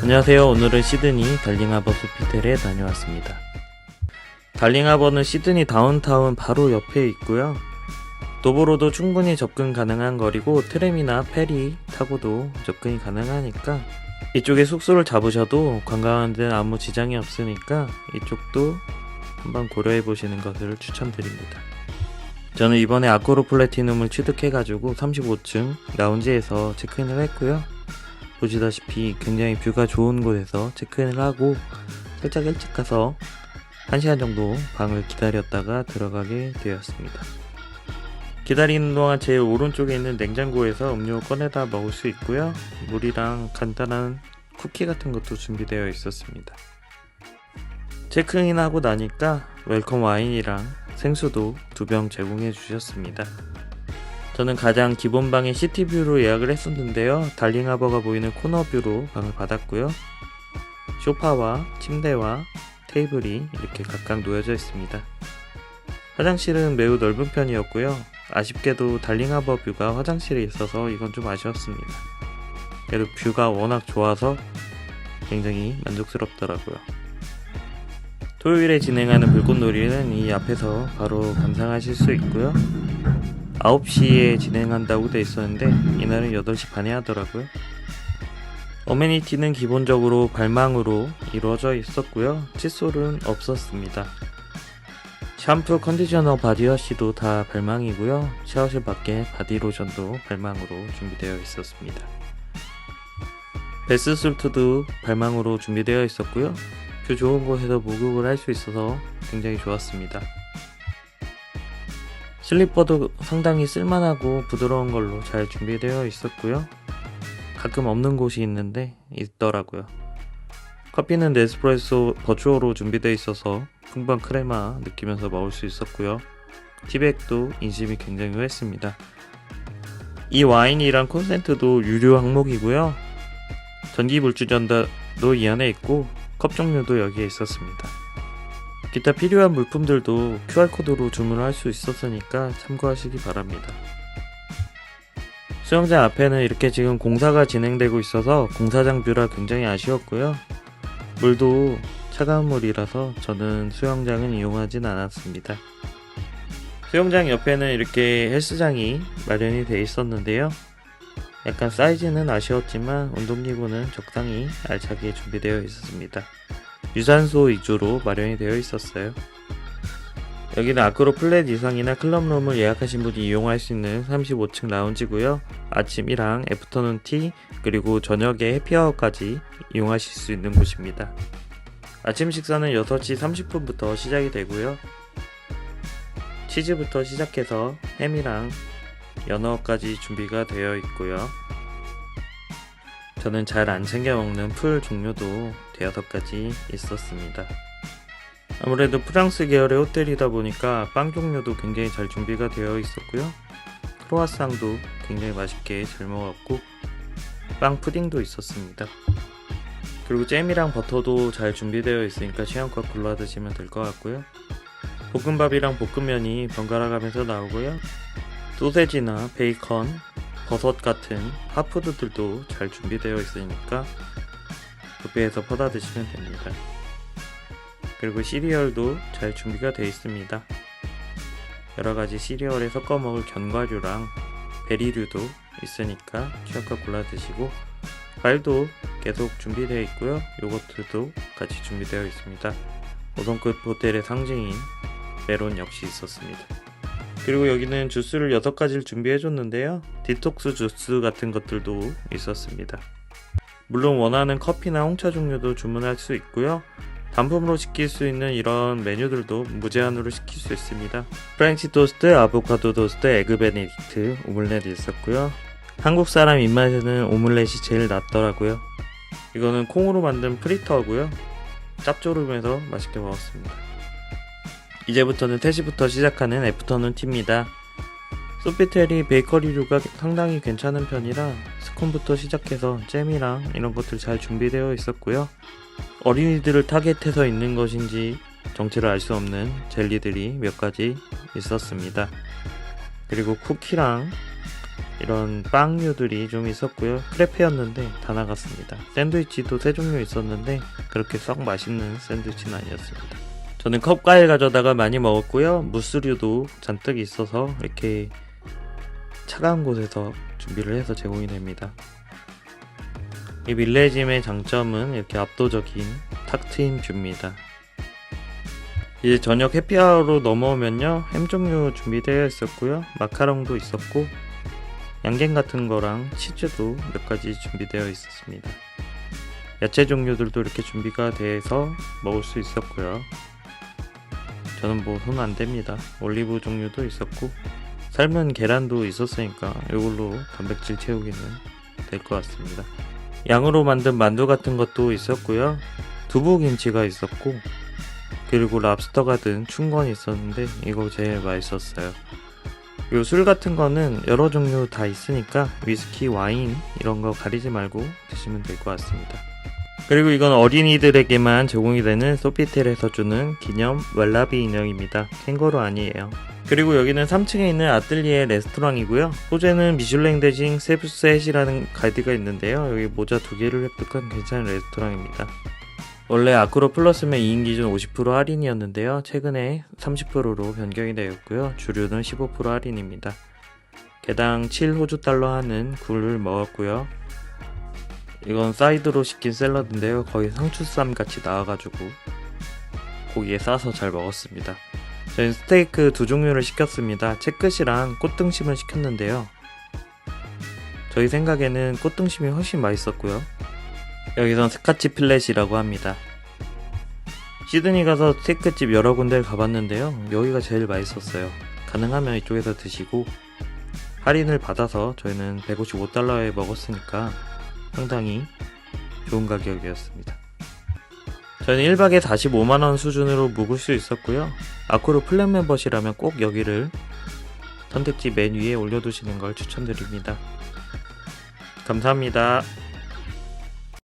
안녕하세요. 오늘은 시드니 달링하버 소피텔에 다녀왔습니다. 달링하버는 시드니 다운타운 바로 옆에 있고요. 도보로도 충분히 접근 가능한 거리고 트램이나 페리 타고도 접근이 가능하니까 이쪽에 숙소를 잡으셔도 관광하는 데는 아무 지장이 없으니까 이쪽도 한번 고려해 보시는 것을 추천드립니다. 저는 이번에 아코로 플래티넘을 취득해가지고 35층 라운지에서 체크인을 했고요. 보시다시피 굉장히 뷰가 좋은 곳에서 체크인을 하고 살짝 일찍 가서 1시간 정도 방을 기다렸다가 들어가게 되었습니다. 기다리는 동안 제일 오른쪽에 있는 냉장고에서 음료 꺼내다 먹을 수 있고요. 물이랑 간단한 쿠키 같은 것도 준비되어 있었습니다. 체크인하고 나니까 웰컴 와인이랑 생수도 2병 제공해 주셨습니다. 저는 가장 기본 방에 시티뷰로 예약을 했었는데요. 달링하버가 보이는 코너뷰로 방을 받았고요. 소파와 침대와 테이블이 이렇게 각각 놓여져 있습니다. 화장실은 매우 넓은 편이었고요. 아쉽게도 달링하버 뷰가 화장실에 있어서 이건 좀 아쉬웠습니다. 그래도 뷰가 워낙 좋아서 굉장히 만족스럽더라고요. 토요일에 진행하는 불꽃놀이는 이 앞에서 바로 감상하실 수 있고요. 9시에 진행한다고 돼 있었는데 이날은 8시 반에 하더라고요. 어메니티는 기본적으로 발망으로 이루어져 있었고요. 칫솔은 없었습니다. 샴푸, 컨디셔너, 바디워시도 다 발망이고요. 샤워실 밖에 바디로션도 발망으로 준비되어 있었습니다. 베스솔트도 발망으로 준비되어 있었고요. 뷰 좋은 곳에서 목욕을 할 수 있어서 굉장히 좋았습니다. 슬리퍼도 상당히 쓸만하고 부드러운 걸로 잘 준비되어 있었고요. 가끔 없는 곳이 있는데 있더라고요. 커피는 네스프레소 버추어로 준비되어 있어서 풍부한 크레마 느끼면서 먹을 수 있었고요. 티백도 인심이 굉장히 후했습니다. 이 와인이랑 콘센트도 유료 항목이고요. 전기 물주전자도 이 안에 있고 컵 종류도 여기에 있었습니다. 기타 필요한 물품들도 QR코드로 주문을 할 수 있었으니까 참고하시기 바랍니다. 수영장 앞에는 이렇게 지금 공사가 진행되고 있어서 공사장 뷰라 굉장히 아쉬웠고요. 물도 차가운 물이라서 저는 수영장은 이용하진 않았습니다. 수영장 옆에는 이렇게 헬스장이 마련이 되어 있었는데요. 약간 사이즈는 아쉬웠지만 운동기구는 적당히 알차게 준비되어 있었습니다. 유산소 위주로 마련이 되어 있었어요. 여기는 아크로 플랫 이상이나 클럽룸을 예약하신 분이 이용할 수 있는 35층 라운지고요. 아침이랑 애프터눈 티 그리고 저녁에 해피아워까지 이용하실 수 있는 곳입니다. 아침 식사는 6시 30분부터 시작이 되고요. 치즈부터 시작해서 햄이랑 연어까지 준비가 되어 있고요. 저는 잘 안 챙겨 먹는 풀 종류도 대여섯 가지 있었습니다. 아무래도 프랑스 계열의 호텔이다 보니까 빵 종류도 굉장히 잘 준비가 되어 있었고요. 크로와상도 굉장히 맛있게 잘 먹었고 빵 푸딩도 있었습니다. 그리고 잼이랑 버터도 잘 준비되어 있으니까 취향껏 골라 드시면 될 것 같고요. 볶음밥이랑 볶음면이 번갈아 가면서 나오고요. 소세지나 베이컨, 버섯 같은 핫푸드들도 잘 준비되어 있으니까 뷔페에서 퍼다 드시면 됩니다. 그리고 시리얼도 잘 준비가 되어 있습니다. 여러가지 시리얼에 섞어 먹을 견과류랑 베리류도 있으니까 취향껏 골라 드시고 과일도 계속 준비되어 있고요. 요거트도 같이 준비되어 있습니다. 5성급 호텔의 상징인 메론 역시 있었습니다. 그리고 여기는 주스를 6가지를 준비해줬는데요. 디톡스 주스 같은 것들도 있었습니다. 물론 원하는 커피나 홍차 종류도 주문할 수 있고요. 단품으로 시킬 수 있는 이런 메뉴들도 무제한으로 시킬 수 있습니다. 프렌치 토스트, 아보카도 토스트, 에그 베네딕트, 오믈렛이 있었고요. 한국 사람 입맛에는 오믈렛이 제일 낫더라고요. 이거는 콩으로 만든 프리터고요. 짭조름해서 맛있게 먹었습니다. 이제부터는 3시부터 시작하는 애프터눈 티입니다. 소피텔이 베이커리류가 상당히 괜찮은 편이라 스콘부터 시작해서 잼이랑 이런 것들 잘 준비되어 있었고요. 어린이들을 타겟해서 있는 것인지 정체를 알 수 없는 젤리들이 몇 가지 있었습니다. 그리고 쿠키랑 이런 빵류들이 좀 있었고요. 크레페였는데 다 나갔습니다. 샌드위치도 3종류 있었는데 그렇게 썩 맛있는 샌드위치는 아니었습니다. 저는 컵과일 가져다가 많이 먹었고요. 무스류도 잔뜩 있어서 이렇게 차가운 곳에서 준비를 해서 제공이 됩니다. 이 밀레짐의 장점은 이렇게 압도적인 탁 트인 뷰입니다. 이제 저녁 해피아워로 넘어오면요, 햄 종류 준비되어 있었고요, 마카롱도 있었고 양갱 같은 거랑 치즈도 몇 가지 준비되어 있었습니다. 야채 종류들도 이렇게 준비가 돼서 먹을 수 있었고요. 저는 뭐 손 안 댑니다. 올리브 종류도 있었고 삶은 계란도 있었으니까 이걸로 단백질 채우기는 될 것 같습니다. 양으로 만든 만두 같은 것도 있었고요. 두부김치가 있었고 그리고 랍스터가 든 춘건이 있었는데 이거 제일 맛있었어요. 요 술 같은 거는 여러 종류 다 있으니까 위스키, 와인 이런 거 가리지 말고 드시면 될 것 같습니다. 그리고 이건 어린이들에게만 제공이 되는 소피텔에서 주는 기념 왈라비 인형입니다. 캥거루 아니에요. 그리고 여기는 3층에 있는 아뜰리에 레스토랑이고요. 소재는 미슐랭 대신 세브셋이라는 가이드가 있는데요. 여기 모자 2개를 획득한 괜찮은 레스토랑입니다. 원래 아크로 플러스면 2인 기준 50% 할인이었는데요. 최근에 30%로 변경이 되었고요. 주류는 15% 할인입니다. 개당 7호주 달러 하는 굴을 먹었고요. 이건 사이드로 시킨 샐러드인데요. 거의 상추쌈 같이 나와가지고 고기에 싸서 잘 먹었습니다. 저희는 스테이크 2종류를 시켰습니다. 채끝이랑 꽃등심을 시켰는데요. 저희 생각에는 꽃등심이 훨씬 맛있었고요. 여기선 스카치 필렛이라고 합니다. 시드니 가서 스테이크집 여러 군데를 가봤는데요. 여기가 제일 맛있었어요. 가능하면 이쪽에서 드시고 할인을 받아서 저희는 155달러에 먹었으니까 상당히 좋은 가격이었습니다. 저는 1박에 45만원 수준으로 묵을 수 있었고요. 아크로 플랜 멤버시라면 꼭 여기를 선택지 맨 위에 올려두시는 걸 추천드립니다. 감사합니다.